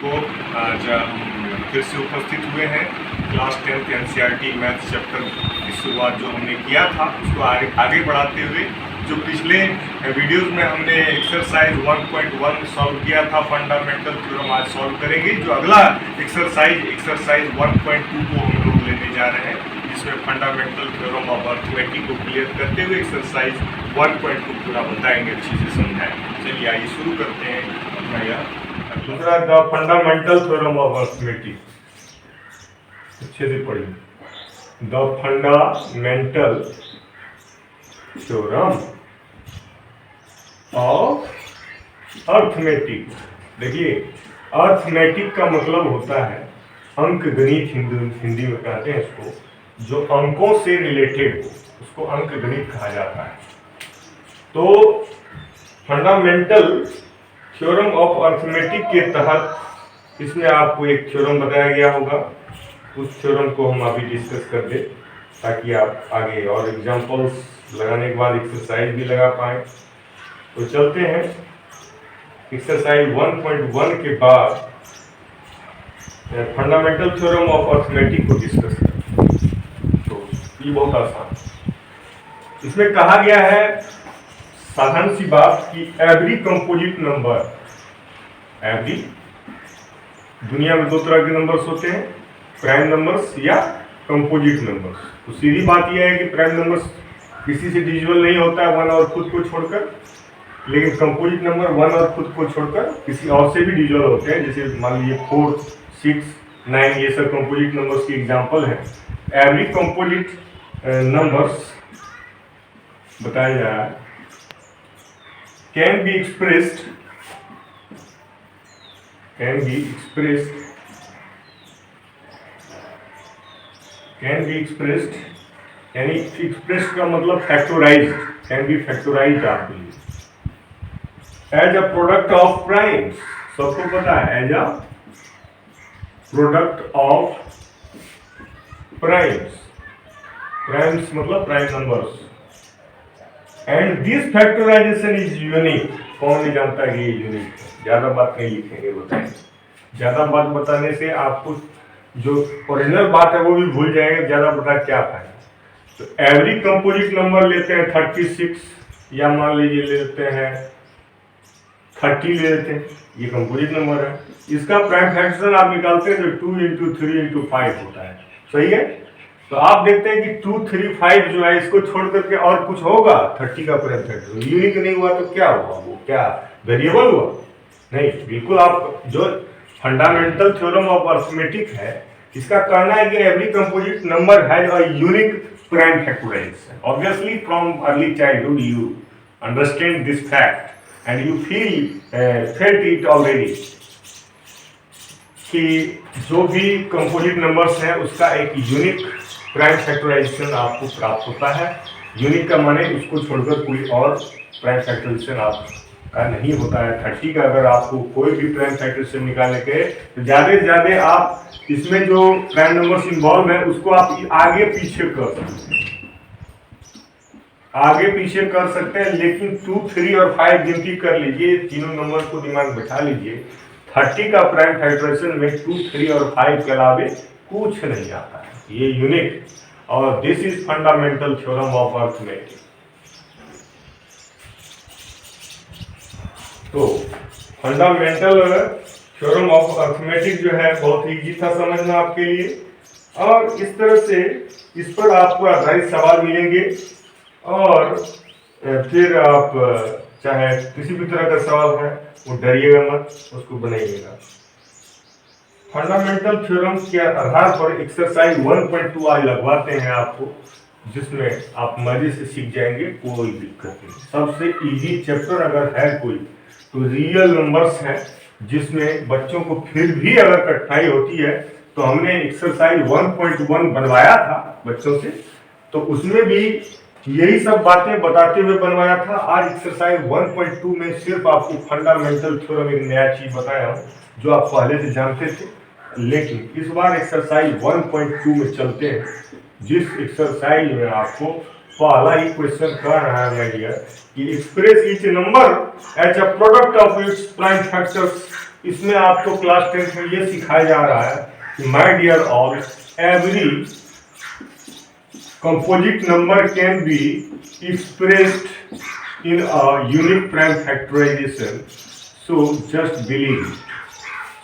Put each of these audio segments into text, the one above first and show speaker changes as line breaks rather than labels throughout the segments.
को आज हम फिर से उपस्थित हुए हैं। Class 10th NCERT maths chapter की शुरुआत जो हमने किया था उसको आगे बढ़ाते हुए जो पिछले वीडियोस में हमने एक्सरसाइज 1.1 सॉल्व किया था फंडामेंटल थ्योरम आज सॉल्व करेंगे। जो अगला एक्सरसाइज 1.2 को हम लोग लेने जा रहे हैं जिसमें फंडामेंटल थ्योरम ऑफ अर्थमेटिक को क्लियर करते हुए एक्सरसाइज 1.2 पूरा बताएंगे, अच्छी से समझाएंगे। चलिए आइए शुरू करते हैं अपना यह दूसरा the fundamental theorem of arithmetic. अच्छे से पढ़िए, the fundamental theorem of arithmetic. देखिए, अर्थमेटिक का मतलब होता है अंक गणित, हिंदी में कहते हैं इसको, जो अंकों से रिलेटेड हो उसको अंक गणित कहा जाता है। तो फंडामेंटल थ्योरम ऑफ अर्थमेटिक के तहत इसमें आपको एक थ्योरम बताया गया होगा, उस थ्योरम को हम अभी डिस्कस कर दें ताकि आप आगे और एग्जांपल्स लगाने के बाद एक्सरसाइज भी लगा पाएँ। तो चलते हैं एक्सरसाइज 1.1 के बाद फंडामेंटल थ्योरम ऑफ अर्थमेटिक को डिस्कस करते हैं। तो ये बहुत आसान, इसमें कहा गया है साधारण सी बात कि एवरी कंपोजिट नंबर, एवरी, दुनिया में दो तरह के नंबर्स होते हैं, प्राइम नंबर्स या कंपोजिट नंबर्स। तो सीधी बात यह है कि प्राइम नंबर्स किसी से डिविजिबल नहीं होता है वन और खुद को छोड़कर, लेकिन कंपोजिट नंबर वन और खुद को छोड़कर किसी और से भी डिविजिबल होते हैं। जैसे मान लीजिए 4, 6, 9, ये सब कंपोजिट नंबर्स की एग्जांपल है। एवरी कंपोजिट नंबर्स बताया जा रहा है can be expressed यानी expressed का मतलब फैक्टोराइज्ड, can be factorized आपके लिए as a product of primes. सबको पता है, as a product of primes, primes मतलब prime numbers. And this factorization is unique. कौन नहीं जानता कि ये यूनिक है? ज्यादा बात नहीं लिखेंगे, बताएंगे। ज्यादा बात बताने से आपको जो ओरिजिनल बात है वो भी भूल जाएंगे, ज्यादा बता क्या फायदा। तो एवरी कंपोजिट नंबर लेते हैं 36, या मान लीजिए लेते हैं 30 ले लेते हैं, ये कंपोजिट नंबर है। इसका प्राइम फैक्टर आप निकालते हैं तो 2 × 3 × 5 होता है, सही है। तो आप देखते हैं कि 2, 3, 5 जो है इसको छोड़ करके और कुछ होगा 30 का प्राइम फैक्टर यूनिक नहीं हुआ तो क्या हुआ? वो क्या वेरिएबल हुआ? नहीं, बिल्कुल। आप जो फंडामेंटल थ्योरम ऑफ अर्थमेटिक है इसका कहना है कि every composite number has a unique prime factorization. Obviously from early childhood you understand this fact and you felt it already कि जो भी कंपोजिट नंबर्स हैं उसका एक यूनिक प्राइम फैक्टराइजेशन आपको प्राप्त होता है। यूनिक का माने उसको छोड़कर कोई और प्राइम फैक्टराइजेशन आपका नहीं होता है। 30 का अगर आपको कोई भी प्राइम फैक्टराइजेशन निकालने के तो ज़्यादा से ज़्यादा आप इसमें जो प्राइम नंबर्स इन्वॉल्व है उसको आप आगे पीछे कर सकते हैं, आगे पीछे कर सकते हैं। लेकिन 2, 3 और 5 गिनती कर लीजिए, तीनों नंबर को दिमाग में बैठा लीजिए। 30 का प्राइम फैक्टराइजेशन में 2, 3 और 5 के अलावे कुछ नहीं आता है, ये यूनिक। और this is fundamental theorem of arithmetic. तो फंडामेंटल थ्योरम ऑफ अर्थमेटिक जो है बहुत इजी था समझना आपके लिए, और इस तरह से इस पर आपको आधारित सवाल मिलेंगे और फिर आप चाहे किसी भी तरह का सवाल है वो डरिएगा मत, उसको बनाइएगा। फंडामेंटल थ्योरम के आधार पर एक्सरसाइज 1.2 आज लगवाते हैं आपको, जिसमें आप मजे से सीख जाएंगे, कोई दिक्कत नहीं। सबसे इजी चैप्टर अगर है कोई तो रियल नंबर्स है, जिसमें बच्चों को फिर भी अगर कठिनाई होती है तो हमने एक्सरसाइज 1.1 बनवाया था बच्चों से, तो उसमें भी यही सब बातें बताते हुए बनवाया था। आज एक्सरसाइज 1.2 में सिर्फ आपको फंडामेंटल थ्योरम एक नया चीज बताया हूँ जो आप पहले से जानते थे। लेकिन इस बार एक्सरसाइज 1.2 में चलते हैं, जिस एक्सरसाइज में आपको पहला ही क्वेश्चन कह रहा है कि express each number as a product of its prime factors इसमें आपको क्लास 10 में ये सिखाया जा रहा है कि my dear all, every composite number can be expressed in a unique prime factorization, so just believe it.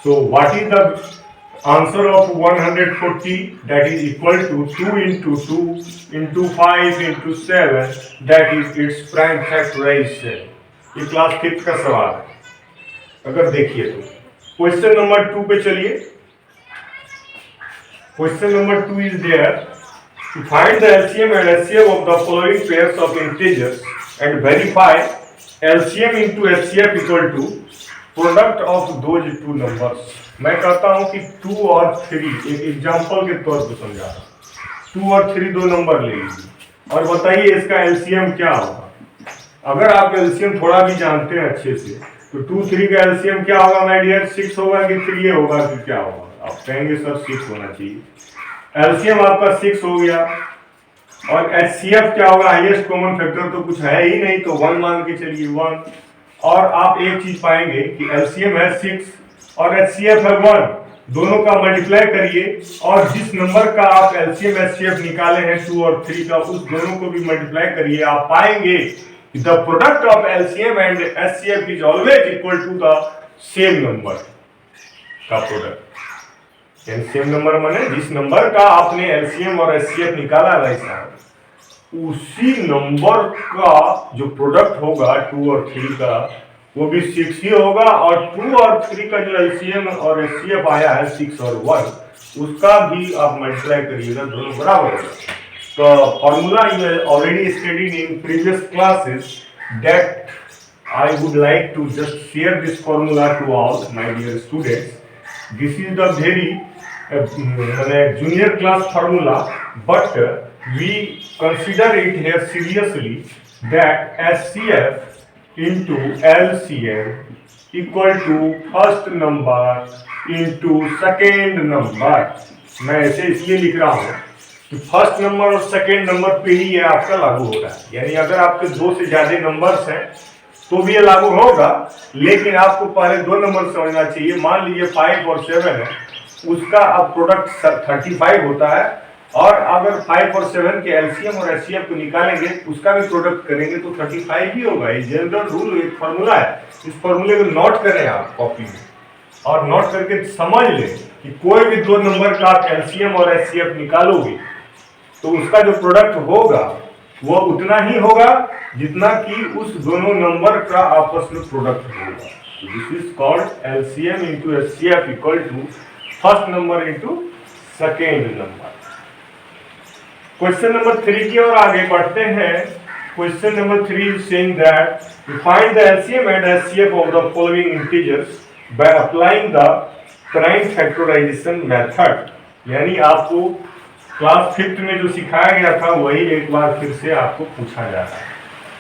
So what is the answer of 140? That is equal to 2 into 2 into 5 into 7, that is its prime factorization. ये class 5 का सवाल है। अगर देखिए तो question number 2 पे चलिए। Question number 2 is there, to find the LCM and HCF of the following pairs of integers and verify LCM into HCF equal to product of those two numbers। मैं कहता हूं कि 2 और 3 एक एग्जांपल के तौर पर समझा रहा हूं। 2 और 3 दो नंबर ले लीजिए और बताइए इसका LCM क्या होगा। अगर आप LCM थोड़ा भी जानते हैं अच्छे से तो 2 3 का LCM क्या होगा माय डियर? 6 होगा कि 3 होगा कि क्या होगा? आप कहेंगे सर 6 होना चाहिए। एलसीएम आपका 6 हो गया और एचसीएफ क्या होगा? हाईएस्ट कॉमन फैक्टर तो कुछ है ही नहीं, तो 1 मान के चलिए 1। और आप एक चीज पाएंगे कि एलसीएम है 6 और एचसीएफ है 1, दोनों का मल्टीप्लाई करिए और जिस नंबर का आप एलसीएम एचसीएफ निकाले हैं 2 और 3 का, उस दोनों को भी मल्टीप्लाई करिए। आप पाएंगे the product of LCM and HCF is always equal to the same number का प्रोडक्ट। सेम नंबर माने जिस नंबर का आपने एलसीएम और एचसीएफ निकाला वैसा उसी नंबर का जो प्रोडक्ट होगा 2 और 3 का वो भी 6 ही होगा, और 2 और 3 का जो एलसीएम और एचसीएफ आया है 6 और 1 उसका भी आप मल्टीप्लाई करिएगा, दोनों बराबर होगा। तो formula you already studied in previous classes, that I would like to just share this formula to all my dear students. This is the very junior class formula, but we consider it here seriously that HCF into LCM equal to first number into second number। मैं ऐसे इसलिए लिख रहा हूँ कि first number और second number पे ही ये आपका लागू होता है, यानी अगर आपके 2 से ज्यादा नंबर्स हैं तो भी ये लागू होगा, लेकिन आपको पहले 2 नंबर समझना चाहिए। मान लीजिए 5 और 7 है, उसका अब प्रोडक्ट 35 होता है, और अगर 5 और 7 के एलसीएम और एचसीएफ को निकालेंगे उसका भी प्रोडक्ट करेंगे तो 35 ही होगा। ये जनरल रूल, एक फॉर्मूला है। इस फॉर्मूले को नोट करें आप कॉपी में और नोट करके समझ लें कि कोई भी 2 नंबर का आप एलसीएम और एचसीएफ निकालोगे तो उसका जो प्रोडक्ट होगा वो उतना ही होगा जितना कि उस दोनों नंबर का आपस में प्रोडक्ट होगा। This is called LCM into HCF equal to first number into second number. Question number 3 की ओर आगे बढ़ते हैं। Question number 3 is saying that find the LCM and HCF of the following integers by applying the prime factorization method. यानी आपको class 5 में जो सिखाया गया था वही एक बार फिर से आपको पूछा जा रहा है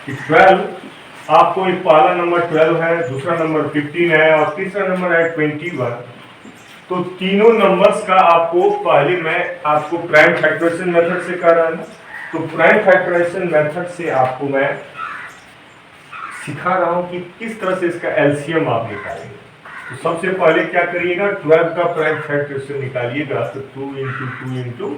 कि 12, आपको एक पहला नंबर 12 है, दूसरा नंबर 15 है और तीसरा नंबर है 21। तो तीनों नंबर्स का आपको पहले मैं आपको प्राइम फैक्टराइजेशन मेथड से कर रहा हूं, तो प्राइम फैक्टराइजेशन मेथड से आपको मैं सिखा रहा हूं कि किस तरह से इसका एलसीएम आप निकालेंगे। तो सबसे पहले क्या करिएगा, 12 का प्राइम फैक्टराइजेशन निकालिएगा तो 2 इंटू 2 इंटू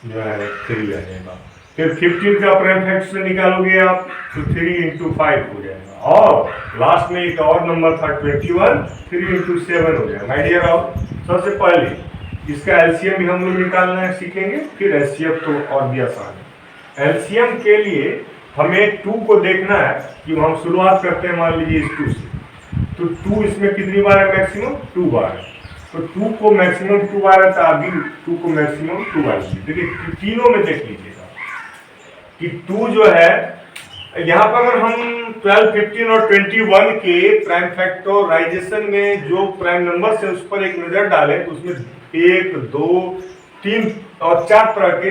जो है 3 आ जाएगा। फिर 15 का प्राइम फैक्टराइजेशन निकालोगे आप तो 3 इंटू 5 हो जाएगा, और लास्ट में एक और नंबर था 21, 3 इंटू 7 हो जाएगा। माय डियर ऑल, सबसे पहले इसका एलसीएम भी हम लोग निकालना है सीखेंगे, फिर एचसीएफ तो और भी आसान है। एलसीएम के लिए हमें 2 को देखना है कि हम शुरुआत करते हैं मान लीजिए इस 2 से, तो 2 इसमें कितनी बार है? मैक्सिमम 2 बार है। तो 2 को मैक्सिमम 2 बार है तो अभी 2 को मैक्सिमम 2 बार लीजिए। देखिए तीनों में देख लीजिएगा कि 2 जो है यहाँ पर अगर हम 12, 15 और 21 के प्राइम फैक्टराइजेशन में जो प्राइम नंबर है उस पर एक नजर डालें तो उसमें 1, 2, 3 और 4 तरह के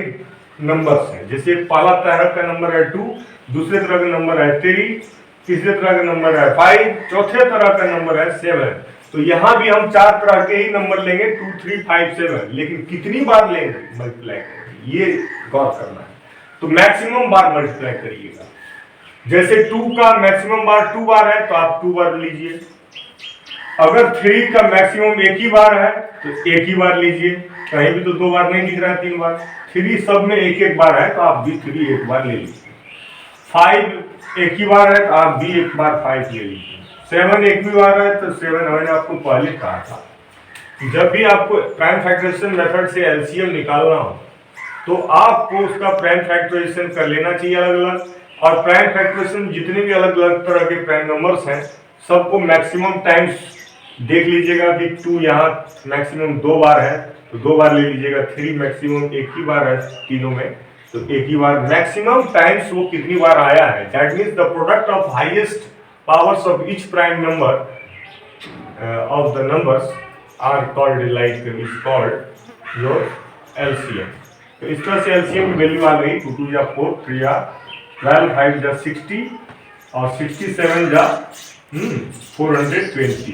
नंबर्स हैं। जैसे पहला तरह का नंबर है 2, दूसरे तरह का नंबर है 3, तीसरे तरह का नंबर है 5, चौथे तरह का नंबर है 7। तो यहाँ भी हम 4 तरह के ही नंबर लेंगे 2, 3, 5, 7, लेकिन कितनी बार लेंगे मल्टीप्लाई करेंगे ये गौर करना है। तो मैक्सिमम बार मल्टीप्लाई करिएगा। जैसे 2 का मैक्सिमम बार 2 बार है तो आप 2 बार लीजिए, अगर 3 का मैक्सिमम एक ही बार है तो एक ही बार लीजिए, कहीं भी तो 2 बार नहीं दिख रहा है, 3 बार। 3 सब में एक एक बार है तो आप भी 3 एक बार ले लीजिए। 5 एक ही बार है तो आप भी एक बार 5 ले लीजिए। 7 एक भी बार है तो 7 मैंने आपको पहले कहा था। जब भी आपको प्राइम फैक्टराइजेशन मेथड से एलसीएम निकालना हो तो आपको उसका प्राइम फैक्टराइजेशन कर लेना चाहिए अलग अलग, और प्राइम फैक्टराइजेशन जितने भी अलग अलग तरह के प्राइम नंबर्स हैं सबको मैक्सिमम टाइम्स देख लीजिएगा कि 2 यहाँ मैक्सिमम 2 बार है तो 2 बार ले लीजिएगा। 3 मैक्सिमम एक ही बार है तीनों में तो एक ही बार, मैक्सिमम टाइम्स वो कितनी बार आया है, that means the product of highest powers of each prime number of the numbers are called like is called your LCM. तो इस तरह से एलसीएम की वैल्यू आ गई 2 2 या 4, 3 या 12, 5 जा 60 और 67 जा 420।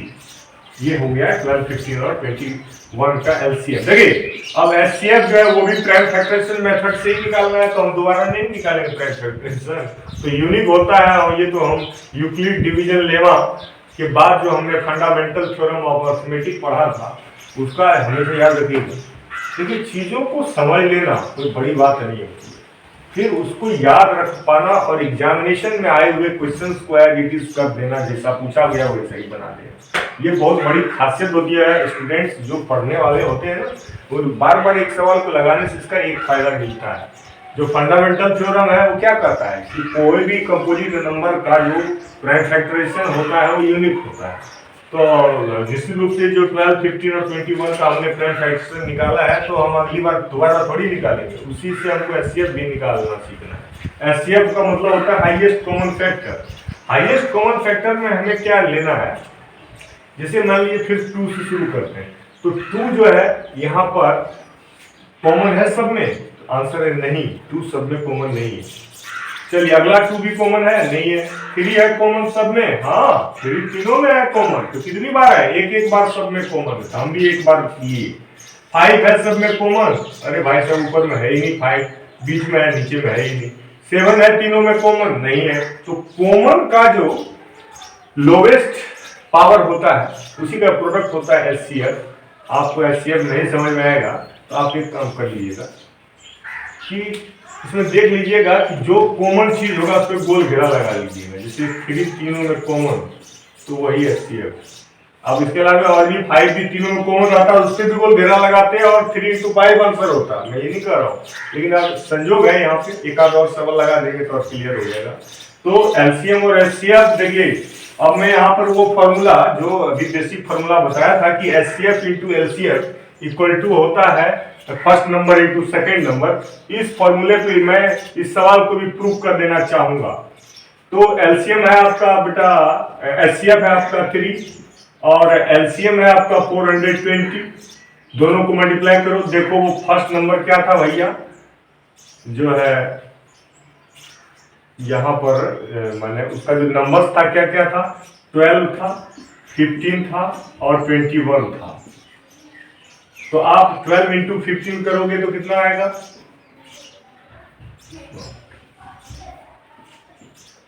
ये हो गया 12, 15 और 21 का एलसीएम। देखिए अब एचसीएफ जो है वो भी प्राइम फैक्टराइजेशन मेथड से ही निकालना है तो हम दोबारा नहीं निकालेंगे प्राइम फैक्टराइजेशन, तो यूनिक होता है। और ये तो हम यूक्लिड डिवीजन लेमा के बाद जो हमने फंडामेंटल थ्योरम ऑफ अर्थमेटिक पढ़ा था उसका हमेशा याद रखिएगा। देखिए चीजों को समझ लेना कोई बड़ी बात नहीं होती, फिर उसको याद रख पाना और एग्जामिनेशन में आए हुए क्वेश्चंस को एज इट इज कर देना, जैसा पूछा गया वैसा ही बना देना, ये बहुत बड़ी खासियत होती है। स्टूडेंट्स जो पढ़ने वाले होते हैं ना वो बार बार एक सवाल को लगाने से इसका एक फायदा मिलता है। जो फंडामेंटल थ्योरम है वो क्या कहता है कि कोई भी कंपोजिट नंबर का जो प्राइम फैक्टराइजेशन होता है वो यूनिक होता है। तो निश्चित रूप से जो 12, 15 और 21 का हमने प्राइम फैक्टराइजेशन निकाला है तो हम अगली बार दोबारा थोड़ी निकालेंगे, उसी से हमको एचसीएफ भी निकालना सीखना है। एचसीएफ का मतलब होता है highest common factor. Highest common factor में हमें क्या लेना है, जैसे मान लीजिए फिर 2 से शुरू करते हैं तो 2 जो है यहाँ पर कॉमन है सब में, आंसर है नहीं, 2 सब में कॉमन नहीं है। चलिए अगला 2 भी कॉमन है नहीं है। 3 है कॉमन सब में, हाँ 3 तीनों में है कॉमन, तो कितनी बार है, एक एक बार सब में कॉमन है, हम भी एक बार लिए। 5 है सब में कॉमन, अरे भाई साहब ऊपर में है ही नहीं 5, बीच में है नीचे में है ही नहीं। 7 है तीनों में कॉमन नहीं है, तो कॉमन का जो लोवेस्ट पावर होता है उसी का प्रोडक्ट होता है एचसीएफ। आपको एचसीएफ नहीं समझ में आएगा तो आप एक काम कर लीजिएगा कि इसमें देख लीजिएगा कि जो कॉमन चीज होगा उस पर गोल घेरा लगा लीजिएगा, जैसे 3 तीनों में कॉमन तो वही एचसीएफ। अब इसके अलावा और भी 5 भी तीनों में कॉमन रहता है, उस पर भी गोल घेरा लगाते हैं और 3 to 5 आंसर होता है। मैं ये नहीं कर रहा हूँ, लेकिन अब संजोग है यहाँ पे एक आध और सवाल लगा देंगे तो क्लियर हो जाएगा। तो एलसीएम और एचसीएफ देखिए, अब मैं यहाँ पर वो फॉर्मूला जो अभी बेसिक फॉर्मूला बताया था कि HCF into LCF equal to होता है first number into second number, इस फॉर्मूले पे मैं इस सवाल को भी प्रूव कर देना चाहूंगा। तो एलसीएम है आपका बेटा, एचसीएफ है आपका 3 और एलसीएम है आपका 420, दोनों को मल्टीप्लाई करो, देखो वो फर्स्ट नंबर क्या था भैया, जो है यहाँ पर मैंने उसका जो नंबर था क्या क्या था, 12 था, 15 था और 21 था। तो आप 12 इंटू 15 करोगे तो कितना आएगा,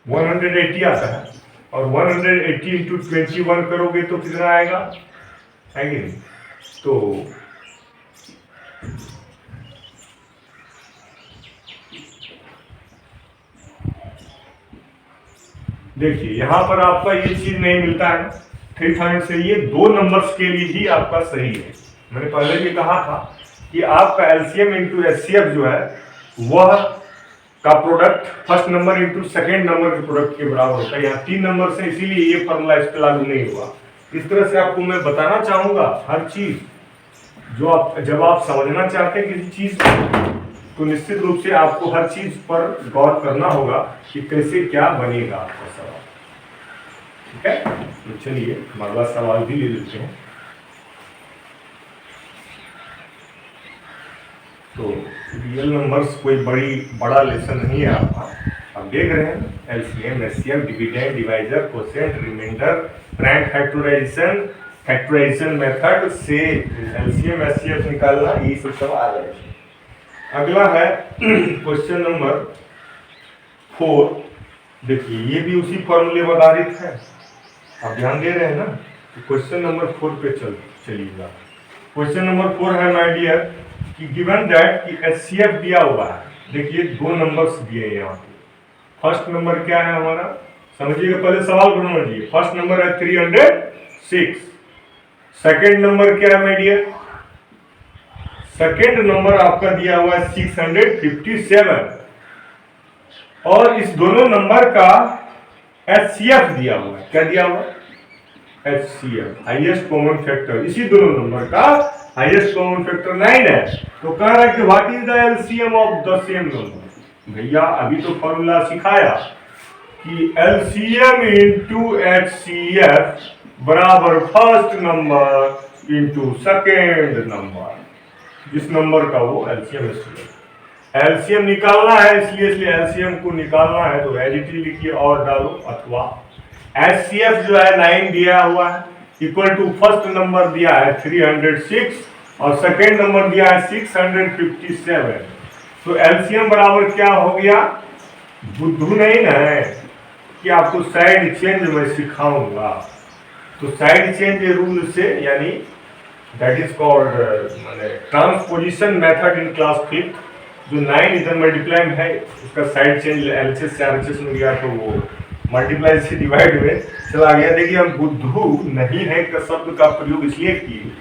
180 आता है, और 180 इंटू 21 करोगे तो कितना आएगा, है कि नहीं। तो देखिए यहां पर आपका ये चीज नहीं मिलता है 3000 से, ये 2 नंबर्स के लिए ही आपका सही है। मैंने पहले भी कहा था कि आपका एलसीएम इंटू एचसीएफ जो है वह का product first number into second number के प्रोडक्ट के बराबर होता है। यहाँ 3 नंबर से, इसीलिए ये फॉर्मूला इस पर लागू नहीं हुआ। इस तरह से आपको मैं बताना चाहूंगा हर चीज जो आप जब आप समझना चाहते हैं किसी चीज तो निश्चित रूप से आपको हर चीज पर गौर करना होगा कि कैसे क्या बनेगा आपका सवाल। ठीक है, तो चलिए हम अगला सवाल भी ले लेते हैं। तो रियल नंबर्स कोई बड़ा लेसन नहीं है आपका, आप देख रहे हैं LCM, HCF, dividend, divisor, quotient, remainder, prime factorization, factorization method से एलसीएम एचसीएफ निकालना, ये सब सवाल है। अगला है क्वेश्चन नंबर 4। देखिए ये भी उसी फॉर्मूले पर आधारित है, आप ध्यान दे रहे हैं ना, क्वेश्चन नंबर 4 पे चलिएगा। क्वेश्चन नंबर 4 है माय डियर कि गिवन दैट कि एचसीएफ दिया हुआ है। देखिए 2 नंबर्स दिए हैं यहाँ पे। फर्स्ट नंबर क्या है हमारा, समझिएगा, पहले सवाल को समझिए। फर्स्ट नंबर है 306। सेकेंड नंबर क्या है माय डियर, सेकेंड नंबर आपका दिया हुआ है 657 और इस दोनों नंबर का एचसीएफ दिया हुआ है। क्या दिया हुआ है, एचसीएफ, हाईएस्ट कॉमन फैक्टर। इसी दोनों नंबर का हाईएस्ट कॉमन फैक्टर 9 है। तो कह रहा है कि what is the LCM of the same number. भैया अभी तो फॉर्मूला सिखाया कि एलसीएम इंटू एचसीएफ बराबर first number into second number, जिस नंबर का वो एलसीएम एलसीएम निकालना है, इसलिए एलसीएम को निकालना है तो एज इट इज लिखिए और डालो, अथवा एचसीएफ जो है 9 दिया हुआ है इक्वल टू फर्स्ट नंबर दिया है 306 और सेकेंड नंबर दिया है 657। तो एलसीएम बराबर क्या हो गया, बुद्धू नहीं ना है कि आपको साइड चेंज मैं सिखाऊंगा। तो साइड चेंज रूल से, यानी that is called transposition method in class 5, जो 9 इधर मल्टीप्लाई में है उसका साइड चेंज एलएचएस से आरएचएस में गया तो वो मल्टीप्लाई से डिवाइड में चला गया। देखिए हम बुद्धू नहीं है का शब्द का प्रयोग इसलिए किए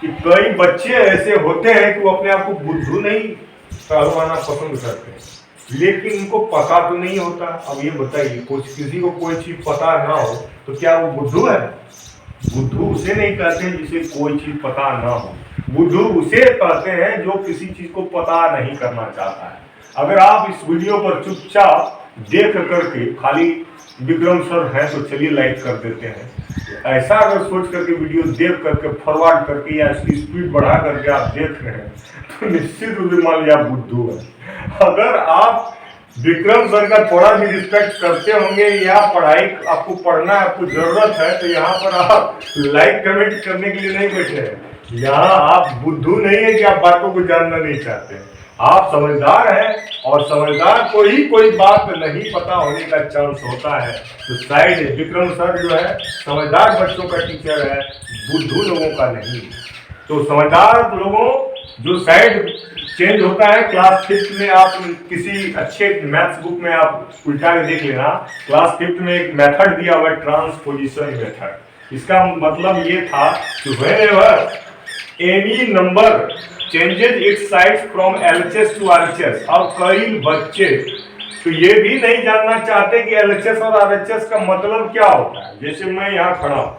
कि कई बच्चे ऐसे होते हैं कि वो अपने आप को बुद्धू नहीं कहलवाना पसंद करते हैं, लेकिन उनको पता तो नहीं होता। अब ये बताइए, कुछ किसी को कोई चीज पता ना हो तो क्या वो बुद्धू है? बुद्धू उसे नहीं कहते जिसे कोई चीज पता ना हो, बुद्धू उसे कहते हैं जो किसी चीज को पता नहीं करना चाहता है। अगर आप इस वीडियो पर चुपचाप देख करके खाली विक्रम सर हैं तो चलिए लाइक कर देते हैं, ऐसा अगर सोच करके वीडियो देख करके फॉरवर्ड करके या इसकी स्पीड बढ़ा करके आप देख रहे हैं तो निश्चित रूप से मान लिया आप बुद्धू है। अगर आप विक्रम सर का थोड़ा भी रिस्पेक्ट करते होंगे या पढ़ाई आपको पढ़ना आपको जरूरत है तो यहाँ पर आप लाइक कमेंट करने के लिए नहीं बैठे हैं। यहाँ आप बुद्धू नहीं है कि आप बातों को जानना नहीं चाहते, आप समझदार हैं और समझदार को ही कोई बात नहीं पता होने का चांस होता है। तो शायद विक्रम सर जो है समझदार बच्चों का टीचर है, बुद्धू लोगों का नहीं। तो समझदार लोगों जो साइड चेंज होता है क्लास 5 में, आप किसी अच्छे मैथ्स बुक में आप उल्टा के देख लेना, क्लास 5 में एक मेथड दिया हुआ है ट्रांसपोजिशन मेथड। इसका मतलब ये था कि whenever any number changes its sides from LHS to RHS. अब कई बच्चे तो ये भी नहीं जानना चाहते कि एलएचएस और आरएचएस का मतलब क्या होता है। जैसे मैं यहाँ खड़ा हूँ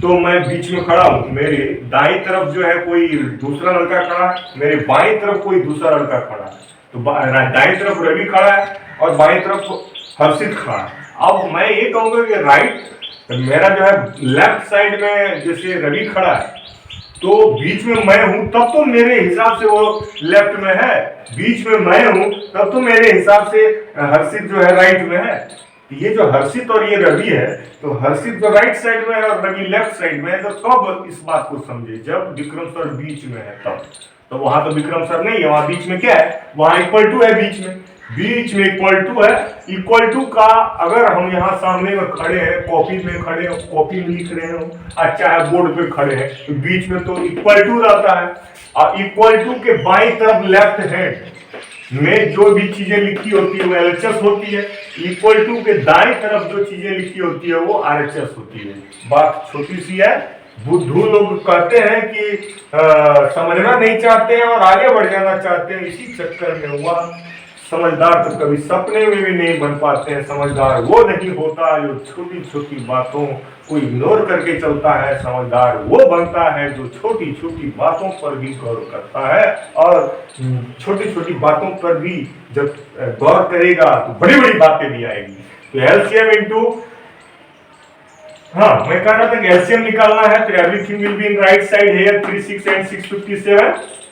तो मैं बीच में खड़ा हूँ, मेरे दाईं तरफ जो है कोई दूसरा लड़का खड़ा है, मेरे बाईं तरफ कोई दूसरा लड़का खड़ा है। तो दाईं तरफ रवि खड़ा है और बाईं तरफ हर्षित खड़ा है। अब मैं ये कहूँगा कि राइट, मेरा जो है लेफ्ट साइड में जैसे रवि खड़ा है तो बीच में मैं हूं, तब तो मेरे हिसाब से वो लेफ्ट में है, बीच में मैं हूं तब तो मेरे हिसाब से हर्षित जो है राइट में है। ये जो हर्षित और ये रवि है, तो हर्षित जो राइट साइड में है और रवि लेफ्ट साइड में है। तो कब इस बात को समझे, जब विक्रम सर बीच में है तब। तो वहां तो विक्रम सर नहीं है, वहां बीच में क्या है, वहां इक्वल टू है, बीच में इक्वल टू है। इक्वल टू का अगर हम यहाँ सामने में खड़े हैं, कॉपी में खड़े हैं, कॉपी में लिख रहे हो, अच्छा है बोर्ड पे खड़े हैं तो बीच में तो इक्वल टू रहता है। और इक्वल टू के बाईं तरफ लेफ्ट हैंड में जो भी चीजें लिखी होती है वो एलएचएस होती है, इक्वल टू के दाएं तरफ जो चीजें लिखी होती है वो आरएचएस होती है। बात छोटी सी है, बुद्धू लोग कहते हैं कि समझना नहीं चाहते हैं और आगे बढ़ जाना चाहते हैं, इसी चक्कर में हुआ। समझदार तो कभी सपने में भी नहीं बन पाते हैं। समझदार वो नहीं होता जो छोटी छोटी बातों को इग्नोर करके चलता है, समझदार वो बनता है जो छोटी छोटी बातों पर भी गौर करता है और छोटी छोटी बातों पर भी जब गौर करेगा तो बड़ी बड़ी बातें भी आएगी। तो एलसीएम इंटू, हाँ मैं कह रहा था कि एलसीएम निकालना है तो everything will be in right side here, 36 and 657।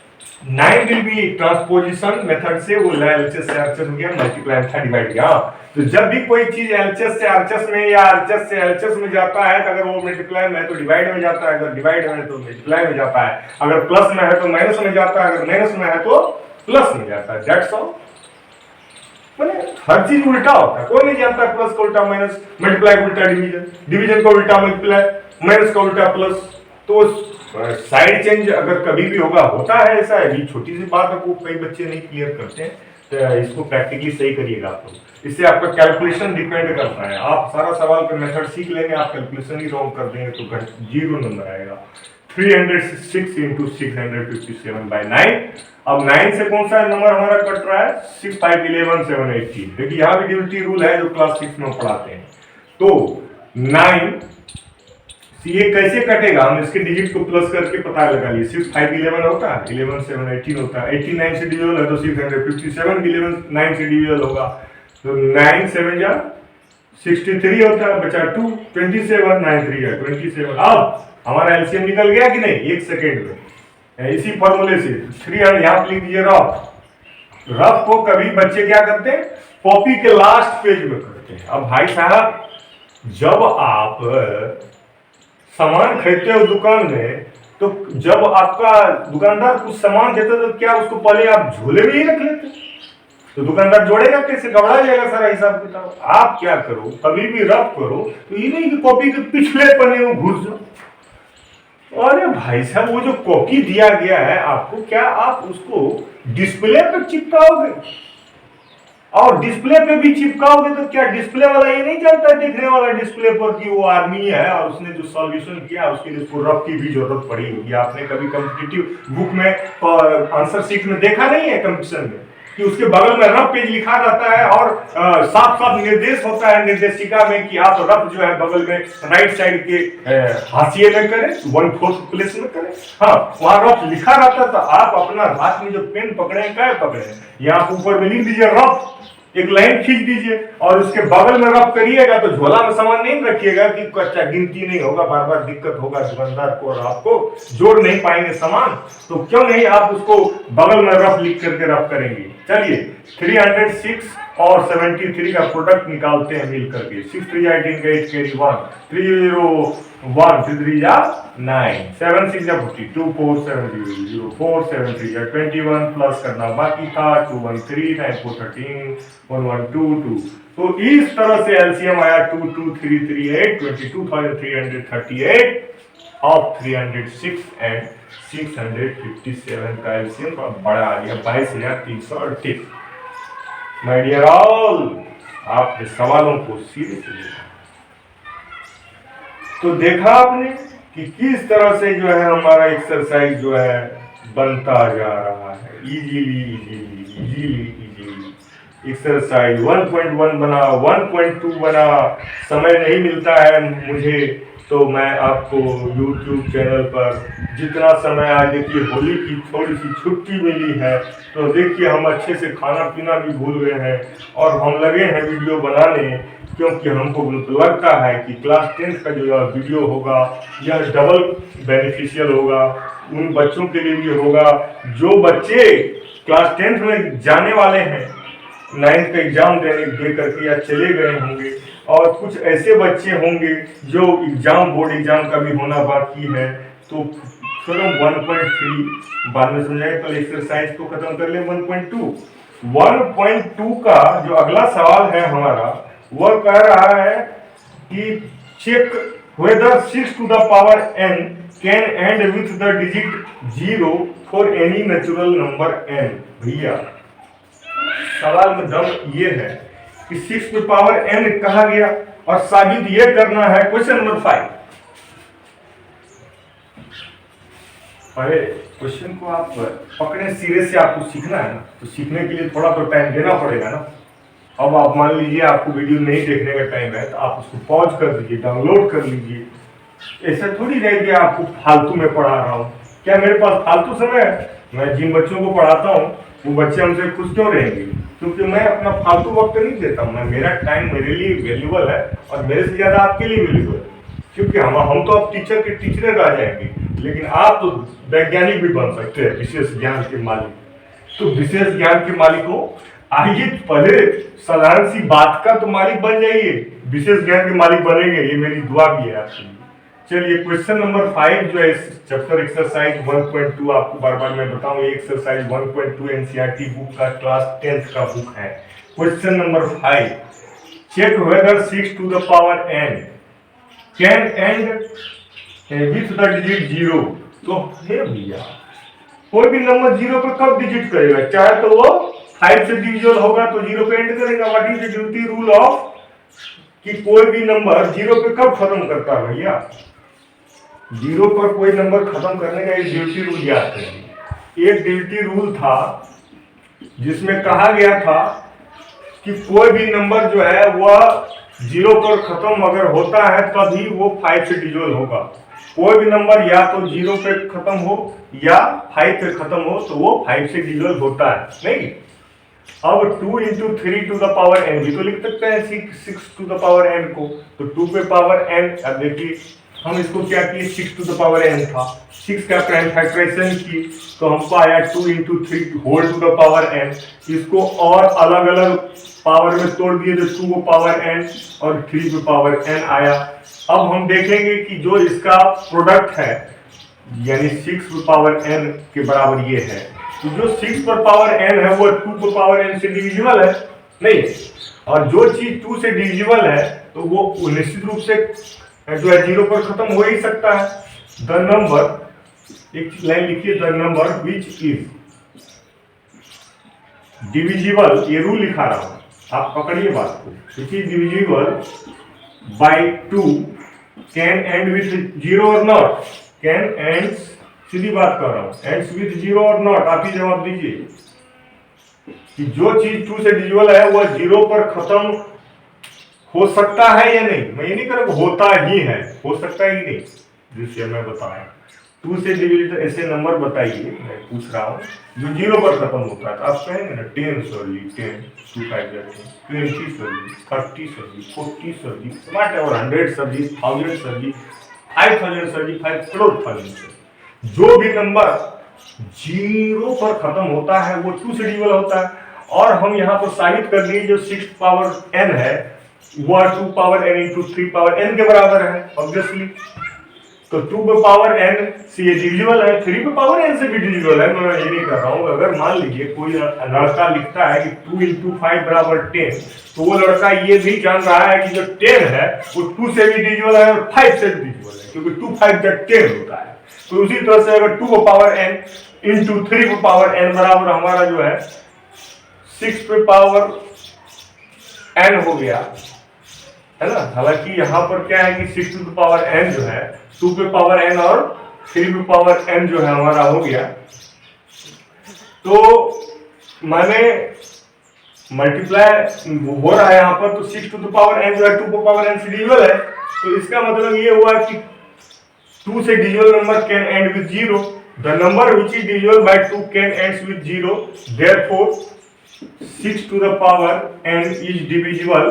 9 will be transposition method से वो एलएचएस से आरएचएस हो गया, मल्टीप्लाई था, डिवाइड किया। तो जब भी कोई चीज एलएचएस से आरएचएस में या आरएचएस से एलएचएस में जाता है तो अगर वो मल्टीप्लाई में है तो डिवाइड में जाता है, अगर डिवाइड में है तो मल्टीप्लाई में जाता है, अगर प्लस में है तो माइनस में जाता है, अगर माइनस में है तो प्लस में जाता है। That's all. मैंने हर चीज उल्टा होता है, कोई नहीं जानता प्लस को उल्टा माइनस, मल्टीप्लाई को उल्टा डिवीजन, डिवीजन को उल्टा मल्टीप्लाई, माइनस का उल्टा प्लस। तो साइड चेंज अगर कभी भी होगा, होता है ऐसा है, ये छोटी सी बात है को कई बच्चे नहीं क्लियर करते हैं, तो इसको प्रैक्टिकली सही करिएगा आप लोग। इससे आपका कैलकुलेशन डिपेंड करता है। आप सारा सवाल का मेथड सीख लेंगे, आप कैलकुलेशन ही रॉन्ग कर देंगे तो 0 नंबर आएगा। 306 इंटू 657/9। अब 9 से कौन सा नंबर हमारा कट रहा है? 6, 5, 11, 7, 18। देखिए यहाँ भी डिविजिबिलिटी रूल है जो क्लास 6 में पढ़ाते हैं। तो 9 ये कैसे कटेगा, हम इसके डिजिट को प्लस करके पता लगा लिए। 6, 5, 11 होता है, 11, 7, 18 होता है। 18 9 से डिविजिबल है तो 657। 11 9 से डिविजिबल होगा तो 9 7 जा 63 होता है, बचा 2, 27, 9 3 है 27। अब हमारा एलसीएम निकल गया कि नहीं? 1 सेकेंड में। इसी फॉर्मूले से 300 यहाँ लिख दीजिए। रफ को कभी बच्चे क्या करते हैं? कॉपी के लास्ट पेज में करते हैं। अब भाई साहब, जब आप सामान खरीदते हो दुकान में, तो जब आपका दुकानदार कुछ सामान देता है तो क्या उसको पहले आप झोले में ही रख लेते? तो दुकानदार जोड़ेगा कैसे? घबरा जाएगा सारा हिसाब किताब। आप क्या करो, कभी भी रफ करो तो ये नहीं कि कॉपी के पिछले पन्ने में घुस जाओ। अरे भाई साहब, वो जो कॉपी दिया गया है आपको, क्या आप उसको डिस्प्ले पर चिपकाओगे? और डिस्प्ले पे भी चिपकाओगे तो क्या डिस्प्ले वाला ये नहीं जानता, देखने वाला डिस्प्ले पर कि वो आदमी है और उसने जो सॉल्यूशन किया उसके लिए उसको रफ की भी जरूरत पड़ी होगी। आपने कभी कॉम्पिटिटिव बुक में आंसर शीट में देखा नहीं है कंपटीशन में कि उसके बगल में रफ पेज लिखा रहता है और साफ साफ निर्देश होता है निर्देशिका में कि आप रफ जो है बगल में राइट साइड के हाशिए में करें, 1/4 प्लेस में करें। हाँ, वहां रफ लिखा रहता था। आप अपना हाथ में जो पेन पकड़े क्या पकड़े, यहाँ ऊपर में लिख दीजिए रफ, एक लाइन खींच दीजिए और उसके बगल में रफ करिएगा तो झोला में सामान नहीं रखिएगा कि कच्चा गिनती नहीं होगा, बार बार दिक्कत होगा दुकानदार को और आपको जोड़ नहीं पाएंगे सामान। तो क्यों नहीं आप उसको बगल में रफ लिख करके रफ करेंगे। चलिए 306 और 73 का प्रोडक्ट निकालते हैं मिल करके। 6 3 18 का 8 कैरी 1 301 3 जा 9 7 6 जा 40 2 4 7 0 4 7 3 जा 21 प्लस करना बाकी था 2 1 3 9 4 13 1 1 2 2। तो इस तरह से एलसीएम आया 2 2 3 3 8 22,338 ऑफ 306 एंड 657 का एलसीएम बड़ा आ गया 22,338। माय डियर ऑल, आपके सवालों को सीधे सीधे तो देखा आपने कि किस तरह से जो है हमारा एक्सरसाइज जो है बनता जा रहा है। इजीली एक्सरसाइज 1.1 बना, 1.2 बना। समय नहीं मिलता है मुझे तो मैं आपको YouTube चैनल पर जितना समय आज देखिए होली की थोड़ी सी छुट्टी मिली है तो देखिए हम अच्छे से खाना पीना भी भूल गए हैं और हम लगे हैं वीडियो बनाने, क्योंकि हमको लगता है कि क्लास 10th का जो वीडियो होगा यह डबल बेनिफिशियल होगा, उन बच्चों के लिए भी होगा जो बच्चे क्लास 10th में जाने वाले हैं, 9th का एग्जाम दे करके या चले गए होंगे, और कुछ ऐसे बच्चे होंगे जो बोर्ड एग्जाम का भी होना बाकी है। तो चलो 1.3 बाद में समझाएंगे, तो एक्सरसाइज को खत्म कर ले। 1.2 का जो अगला सवाल है हमारा वह कह रहा है कि check whether 6 to the power n can end with the digit 0 for any natural number n। भैया सवाल में दम ये है कि 6 to the power n कहा गया और साबित ये करना है। Question number 5। अरे क्वेश्चन को आप पकड़े सिरे से, आपको सीखना है ना, तो सीखने के लिए थोड़ा तो टाइम देना पड़ेगा ना। अब आप मान लीजिए आपको वीडियो नहीं देखने का टाइम है तो आप उसको पॉज कर दीजिए, डाउनलोड कर लीजिए। ऐसा थोड़ी रह गया आपको फालतू में पढ़ा रहा हूँ। क्या मेरे पास फालतू समय है? मैं जिन बच्चों को पढ़ाता हूँ वो बच्चे हमसे खुश क्यों रहेंगे? क्योंकि मैं अपना फालतू वक्त नहीं देता हूँ। मेरा टाइम मेरे लिए वैल्यूबल है और मेरे से ज्यादा आपके लिए वैल्यूबल है। क्योंकि हम तो अब टीचर के टीचर रह जाएंगे, लेकिन आप तो वैज्ञानिक भी बन सकते हैं, विशेष ज्ञान के मालिक। तो विशेष ज्ञान के मालिक हो, आइए पहले साधारण सी बात का तो मालिक बन जाइए, विशेष ज्ञान के मालिक बनेंगे, ये मेरी दुआ भी है आपके लिए। चलिए क्वेश्चन नंबर 5 जो है इस चैप्टर एक्सरसाइज 1.2, आपको बार बार मैं बताऊं ये एक्सरसाइज 1.2 एनसीईआरटी बुक का क्लास 10th का बुक है। Question number 5, check whether 6 to the power n can end with the digit 0। तो हे भैया कोई भी नंबर 0 पे कब डिजिट करेगा, चाहे तो वो 5 से डिविजिबल होगा तो 0 पे एंड करेगा। What is the duty rule of कि कोई भी नंबर 0 पे कब खत्म करता है भैया, 0 पर कोई नंबर खत्म करने का एक ड्यूटी रूल याद करिए। एक ड्यूटी रूल था जिसमें कहा गया था कि कोई भी नंबर जो है वह 0 पर खत्म अगर होता है तभी वो 5 से डिविजिबल होगा। कोई भी नंबर या तो 0 पे खत्म हो या 5 पे खत्म हो तो वो 5 से डिविजिबल होता है, नहीं। अब 2 into 3 to the power n भी तो लिख सकते हैं 6 टू द पावर n को, तो 2 पे पावर n। अब देखिए हम इसको क्या किए, 6 टू द पावर n था, 6 का प्राइम फैक्टराइजेशन की तो हमको आया 2 into 3 whole to the power n। इसको और अलग अलग पावर में तोड़ दिए तो 2 पावर n और 3 पे पावर n आया। अब हम देखेंगे कि जो इसका प्रोडक्ट है यानी 6 पे पावर n के बराबर ये है, तो जो 6 पर पावर n है वो 2 पर पावर n से डिविजिबल है, नहीं। और जो चीज 2 से डिविजिबल है तो वो निश्चित रूप से जो है 0 पर खत्म हो ही सकता है। द नंबर, एक लाइन लिखिए, the number which is divisible, ये रूल लिखा रहा हूं, आप पकड़िए बात को, which is divisible by 2 can end with 0 और नॉट, कैन एंड, सीधी बात कर रहा हूं, एंड्स विथ 0 और नॉट। आप ही जवाब दीजिए कि जो चीज 2 से डिविजिबल है वह 0 पर खत्म हो सकता है या नहीं। मैं ये नहीं करूँगा होता ही है, हो सकता ही नहीं, जिससे मैं बताया 2 से डिविजिबल ऐसे नंबर बताइए, मैं पूछ रहा हूँ जो 0 पर खत्म होता है। तो आप कहेंगे ना 10 sir ji, 10 2 5 20 sir ji, 30 sir ji, 40 sir ji, whatever, 100 sir ji, 1000 sir ji, 5000 sir ji, 5 crore sir. जो भी नंबर 0 पर खत्म होता है वो 2 से डिविजिबल होता है। और हम यहाँ पर साबित कर दिए जो 6 पावर n है वह 2 power n into 3 power n के बराबर है ऑब्वियसली। तो 2 पे पावर n से ये डिविजिबल है, 3 पे पावर n से भी डिविजिबल है। मैं ये नहीं कर रहा हूँ, अगर मान लीजिए कोई लड़का लिखता है कि 2 इंटू 5 बराबर 10, तो वो लड़का ये भी जान रहा है कि जो 10 है वो 2 से भी डिविजिबल है और 5 से भी डिविजिबल है, क्योंकि 2 5 जब 10 होता है। तो उसी तरह से अगर 2 पे पावर n इंटू 3 पे पावर n बराबर हमारा जो है 6 पे पावर n हो गया, है ना। हालांकि यहाँ पर क्या है कि 6 टू द पावर n जो है 2 पे पावर n और 3 पे पावर n जो है हमारा हो गया। तो मैंने मल्टीप्लाई हो रहा है यहाँ पर, तो 6 टू द पावर n जो है 2 पे पावर n से डिविजिबल है। तो इसका मतलब ये हुआ कि 2 से divisible number can and with 0। The number which is divisible by 2 can ends with 0, therefore 6 to the power n is divisible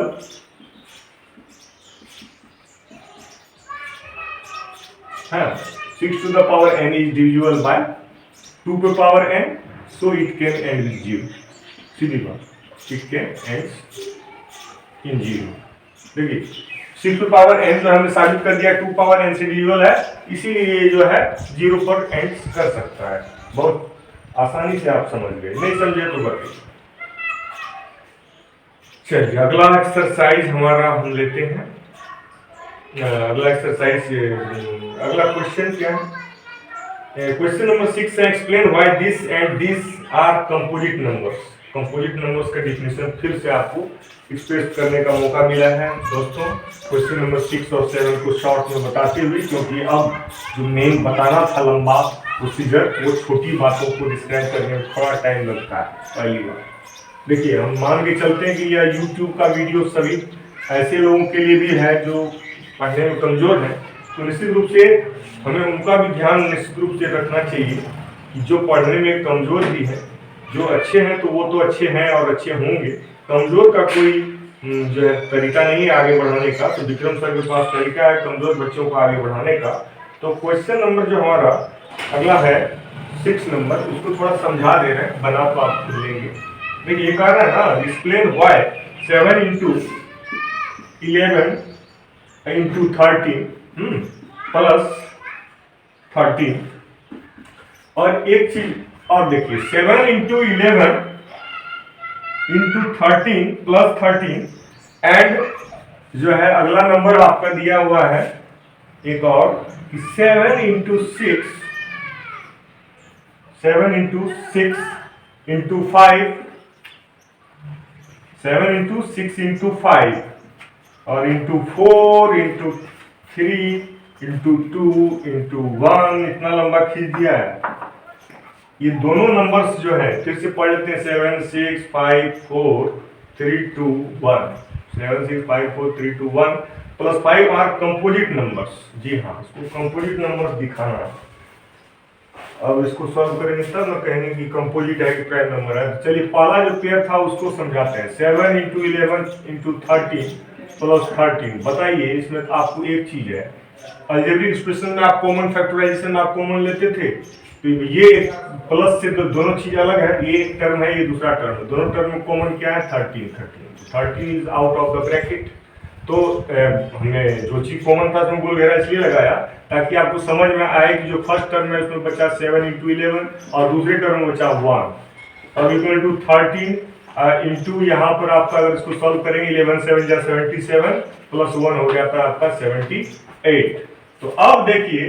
है, 6 to the power n is divisible by 2 पे power n, so it can end with 0। सीधी बात, it can end in 0। देखिए 6 पे power n जो हमने साबित कर दिया 2 पावर n से डिविजिबल है, इसीलिए ये जो है 0 पर एंड कर सकता है। बहुत आसानी से आप समझ गए, नहीं समझे तो बताइए। चलिए अगला एक्सरसाइज हमारा हम लेते हैं। अगला एक्सरसाइज, अगला क्वेश्चन क्या है, क्वेश्चन नंबर 6 है, explain why this and this are composite numbers. Composite numbers का डिफिनेशन फिर से आपको एक्सप्रेस करने का मौका मिला है दोस्तों, क्वेश्चन नंबर 6 और 7 को शॉर्ट में बताते हुए, क्योंकि अब जो मेन बताना था लंबा प्रोसीजर, वो छोटी बातों को डिस्क्राइब करने में थोड़ा टाइम लगता है। पहली बात देखिए, हम मान के चलते हैं कि यह YouTube का वीडियो सभी ऐसे लोगों के लिए भी है जो पढ़ने में कमजोर हैं, तो निश्चित रूप से हमें उनका भी ध्यान निश्चित रूप से रखना चाहिए कि जो पढ़ने में कमजोर भी है, जो अच्छे हैं तो वो तो अच्छे हैं और अच्छे होंगे, कमजोर का कोई जो है तरीका नहीं है आगे बढ़ाने का। तो विक्रम सर के पास तरीका है कमजोर बच्चों को आगे बढ़ाने का। तो क्वेश्चन नंबर जो हमारा अगला है 6 नंबर, उसको थोड़ा समझा दे रहे हैं, बना तो आप खुद लेंगे। देखिए ये कह रहा है ना, explain why 7 into 11 into 13 plus 13। और एक चीज और देखिए, 7 इंटू 11 इंटू 13 प्लस 13 एंड जो है अगला नंबर आपका दिया हुआ है एक और कि 7 into 6 7 into 6 into 5 7 into 6 into 5 और इंटू 4 इंटू 3 इंटू 2 इंटू 1 इतना लंबा खींच दिया है। ये दोनों नंबर्स जो है फिर से पढ़ लेते हैं 7 6 5 4 3 2 1 7 6 5 4 3 2 1 प्लस 5 आर कंपोजिट नंबर्स। जी हाँ, इसको कंपोजिट नंबर्स दिखाना है। अब इसको सॉल्व करेंगे तब ना कहेंगे कि कंपोजिट है कि प्राइम नंबर है। चलिए पहला जो पेयर था उसको समझाते हैं। 7 इंटू 11 इंटू 13 प्लस 13। बताइए इसमें आपको एक चीज है, अलजेब्रिक एक्सप्रेशन में आप कॉमन फैक्टराइजेशन आप कॉमन लेते थे, तो ये प्लस से तो दोनों चीज अलग है। ये एक टर्म है, ये दूसरा टर्म है। दोनों टर्म में कॉमन क्या है? 13 is out of the bracket. तो हमने जो चीज कॉमन था उसमें गोल घेरा इसलिए लगाया ताकि आपको समझ में आए कि जो फर्स्ट टर्म है उसमें बचा 7 इंटू 11 और दूसरे टर्म में बचा 1। अब इक्वल टू 13 इंटू यहाँ पर आपका अगर इसको सॉल्व करेंगे 11 7 जा 77 प्लस 1 हो गया था आपका 78। तो अब देखिए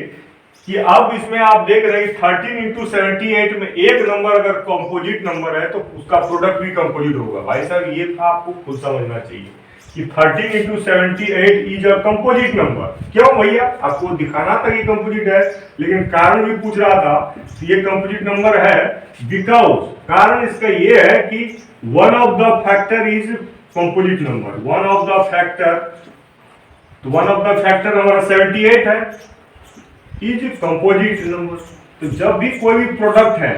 कि अब इसमें आप देख रहे हैं 13 इंटू 78 में एक नंबर अगर कंपोजिट नंबर है तो उसका प्रोडक्ट भी कंपोजिट होगा। भाई साहब ये आपको खुद समझना चाहिए कि 13 into 78 is a composite number. क्यों भैया? आपको दिखाना था कि कंपोजिट है, लेकिन कारण भी पूछ रहा था कि ये कंपोजिट नंबर है बिकॉज कारण इसका ये है कि one of the factor is composite number. One of the factor हमारा 78 है, इज कंपोजिट नंबर। तो जब भी कोई भी प्रोडक्ट है,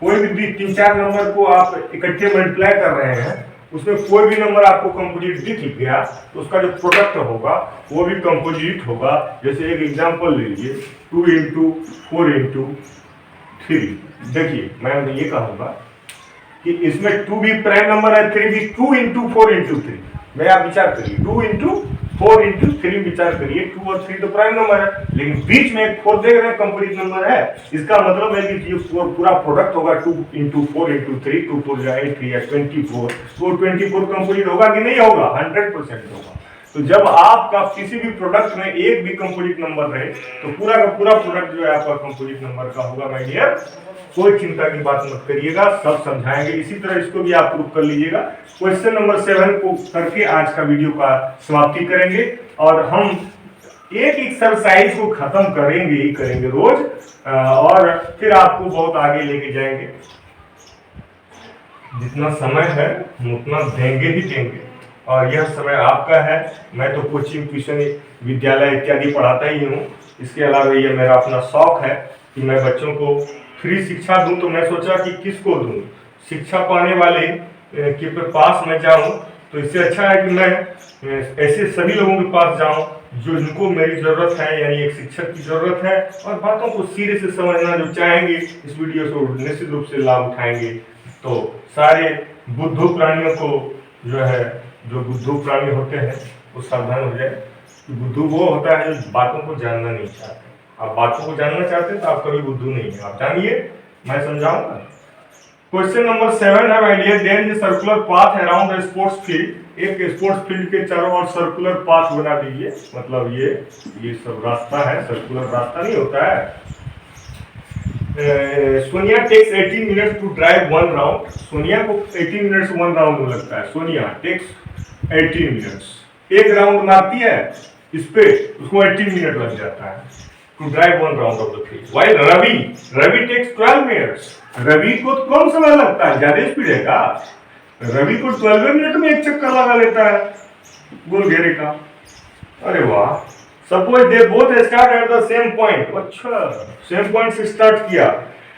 कोई भी 3-4 नंबर को आप इकट्ठे मल्टीप्लाई कर रहे हैं, उसमें कोई भी नंबर आपको कंपोजिट दिख गया तो उसका जो प्रोडक्ट होगा वो भी कंपोजिट होगा। जैसे एक एग्जांपल ले लीजिए 2 इंटू 4 इंटू 3। देखिए मैं ये कहूँगा कि इसमें 2 भी प्राइम नंबर है, 3 भी 2 इंटू 4 इंटू 3। मैं आप विचार करिए 2 इंटू 4 इंटू 3 विचार करिए। 2 और 3 तो प्राइम नंबर है, लेकिन बीच में एक 4 देख रहे हैं कंप्लीट नंबर है। इसका मतलब है कि ये पूरा प्रोडक्ट होगा 2 इंटू 4 इंटू 3, 2 4 8 3 या 24। तो 24 कंप्लीट होगा कि नहीं होगा? 100% होगा। तो जब आपका किसी भी प्रोडक्ट में एक भी कंपोजिट नंबर रहे तो पूरा का पूरा प्रोडक्ट जो है आपका कंपोजिट नंबर का होगा। माय डियर, कोई चिंता की बात मत करिएगा, सब समझाएंगे। इसी तरह इसको भी आप प्रूव कर लीजिएगा। क्वेश्चन नंबर 7 को करके आज का वीडियो का समाप्ति करेंगे और हम एक एक्सरसाइज को खत्म करेंगे रोज, और फिर आपको बहुत आगे लेके जाएंगे। जितना समय है हम उतना देंगे ही देंगे, और यह समय आपका है। मैं तो कोचिंग, ट्यूशन, विद्यालय इत्यादि पढ़ाता ही हूँ। इसके अलावा ये मेरा अपना शौक है कि मैं बच्चों को फ्री शिक्षा दूं। तो मैं सोचा कि किसको दूं, शिक्षा पाने वाले के पास मैं जाऊं, तो इससे अच्छा है कि मैं ऐसे सभी लोगों के पास जाऊं जो जिनको मेरी जरूरत है, यानी एक शिक्षक की जरूरत है और बातों को सीधे से समझना जो चाहेंगे, इस वीडियो से निश्चित रूप से लाभ उठाएंगे। तो सारे बुद्धू प्राणियों को जो है, जो बुद्धू प्राणी होते हैं वो सावधान हो जाए। बुद्धू वो होता है जो बातों को जानना नहीं चाहते। आप बातों को जानना चाहते हैं तो आप कभी बुद्धू नहीं है। आप जानिए, मैं समझाऊंगा। क्वेश्चन नंबर 7 है, my dear, there is a circular path around the sports field. एक स्पोर्ट्स फील्ड के चारों ओर सर्कुलर पाथ बना दीजिए। मतलब ये सब रास्ता है, सर्कुलर रास्ता नहीं होता है। Sonia takes 18 minutes to drive 1 round. Sonia को 18 मिनट्स 1 राउंड में लगता है। सोनिया टेक्स 18 मिनट्स, एक राउंड मारती है इस पे, उसको 18 मिनट लग जाता है to drive 1 round of the field. While Ravi takes 12 minutes. Ravi को तो कम समय लगता है, ज्यादा स्पीड है का। रवि को 12 मिनट में एक चक्कर लगा लेता है गोल घेरे का। अरे वाह। Suppose they both start at the same point. अच्छा, सेम पॉइंट से स्टार्ट किया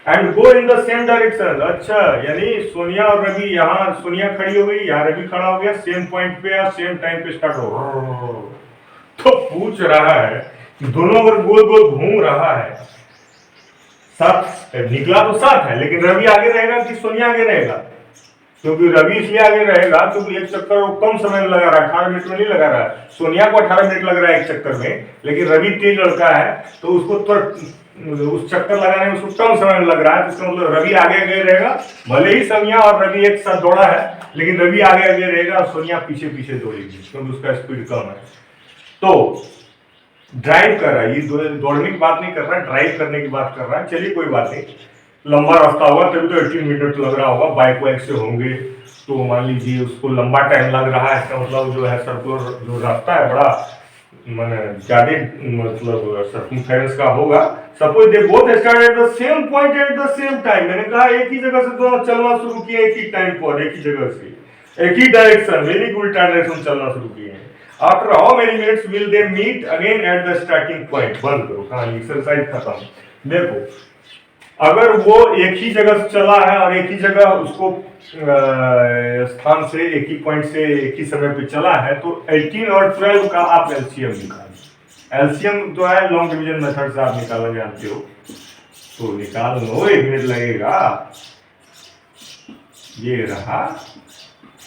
and go in the same direction. अच्छा, यानी सोनिया और रवि, यहाँ सोनिया खड़ी हो गई, यहाँ रवि खड़ा हो गया, सेम पॉइंट पे और सेम टाइम पे स्टार्ट हो। तो पूछ रहा है कि दोनों अगर गोल गोल घूम रहा है, साथ निकला तो साथ है, लेकिन रवि आगे रहेगा कि सोनिया आगे रहेगा? क्योंकि रवि इसलिए आगे रहेगा क्योंकि एक चक्कर वो कम समय में लगा रहा है, 18 मिनट में नहीं लगा रहा है। सोनिया को 18 मिनट लग रहा है एक चक्कर में, लेकिन रवि तेज लड़का है तो उसको तो उस चक्कर लगाने में उसको कम समय में लग रहा है। तो इसका मतलब रवि आगे रहेगा। भले ही सोनिया और रवि एक साथ दौड़ा है, लेकिन रवि आगे रहेगा और सोनिया पीछे पीछे दौड़ेगी क्योंकि उसका स्पीड कम है। तो ड्राइव कर रहा है, ये दौड़ने की बात नहीं कर रहा है, ड्राइव करने की बात कर रहा है। चलिए कोई बात नहीं, लंबा रास्ता होगा तभी तो 18 मिनट लग रहा होगा, बाइक वाइक से होंगे तो मान लीजिए उसको लंबा टाइम लग रहा है, इसका मतलब जो है सर्कुलर जो रास्ता है बड़ा मैंने ज्यादा मतलब सर्कमफेरेंस का होगा। Suppose they both start at the same point at the same time, मैंने कहा एक ही जगह से दोनों चलना शुरू किए एक ही टाइम पर, एक ही जगह से एक ही डायरेक्शन मीनिंग उल्टा डायरेक्शन चलना शुरू किए हैं। After how many minutes will they meet again at the starting point. बंद करो कहानी, एक्सरसाइज खत्म। देखो अगर वो एक ही जगह से चला है और एक ही जगह उसको स्थान से एक ही पॉइंट से एक ही समय पे चला है तो 18 और 12 का आप एलसीएम निकालिए। एलसीएम जो है लॉन्ग डिवीजन मेथड से आप निकालना जानते हो, तो निकाल लो, 1 मिनट लगेगा। ये रहा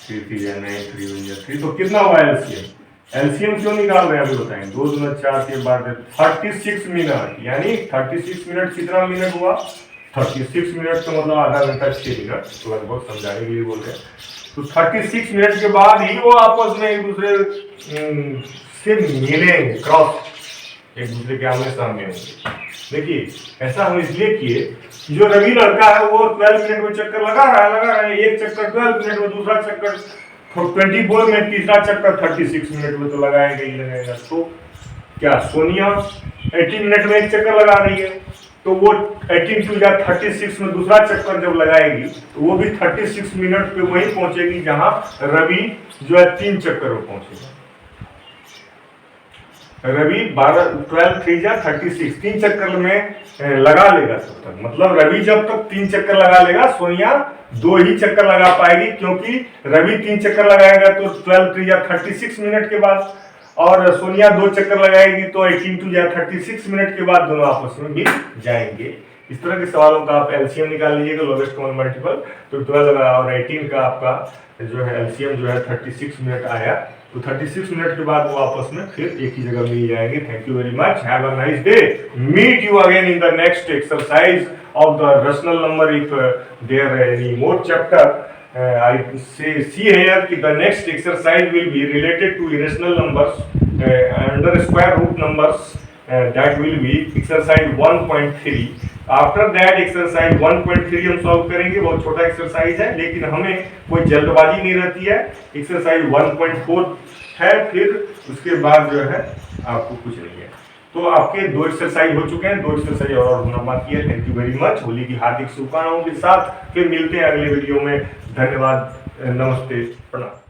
3 तो कितना हुआ एलसीएम? एलसीएम क्यों निकाल रहे हैं अभी बताएंगे। 2 दूना 4 के बाद 36 मिनट, यानी 36 मिनट कितना मिनट हुआ? 36 मिनट तो मतलब आधा घंटा 6 मिनट लगभग, समझाने के लिए बोल रहे हैं। तो 36 मिनट के बाद ही वो आपस में एक दूसरे से मिलेंगे, क्रॉस एक दूसरे के आमने सामने होंगे। देखिए ऐसा हम इसलिए किए, जो रवि लड़का है वो 12 मिनट में चक्कर लगा रहा है, एक चक्कर 12 मिनट में, दूसरा चक्कर 24 में, तीसरा चक्कर 36 मिनट में तो लगाएगा ही लगाएगा। तो क्या सोनिया 18 मिनट में एक चक्कर लगा रही है, तो वो 18 टू 36 में दूसरा चक्कर जब लगाएगी तो वो भी 36 मिनट पे वहीं पहुंचेगी जहां रवि जो है 3 चक्कर में पहुंचेगा। रवि 12 3 36 3 चक्कर में लगा लेगा तब तक, मतलब रवि जब तक 3 चक्कर लगा लेगा, सोनिया 2 ही चक्कर लगा पाएगी, क्योंकि रवि 3 चक्कर लगाएगा तो 12 3 36 मिनट के बाद, और सोनिया 2 चक्कर लगाएगी तो 18 टू 36 मिनट के बाद दोनों आपस में मिल जाएंगे। इस तरह के सवालों का आप एलसीएम निकाल लीजिएगा, लोवेस्ट कॉमन मल्टीपल। तो 12 और 18 का आपका जो है एलसीएम जो है 36 मिनट आया, तो 36 मिनट के बाद वो आपस में फिर एक ही जगह मिल जाएंगे। Thank you very much, have a nice day, meet you again in the next exercise of the rational number. If there are any more chapter, I see here that the next exercise will be related to irrational numbers under square root numbers. That will be exercise 1.3. After that exercise 1.3 हम solve करेंगे, बहुत छोटा exercise है लेकिन हमें कोई जल्दबाजी नहीं रहती है। एक्सरसाइज 1.4 है, फिर उसके बाद जो है आपको कुछ नहीं है। तो आपके 2 एक्सरसाइज हो चुके हैं, 2 एक्सरसाइज और होना बाकी है। Thank you very much, Holi की हार्दिक शुभकामनाओं के साथ फिर मिलते हैं अगले वीडियो में। धन्यवाद, नमस्ते, प्रणाम।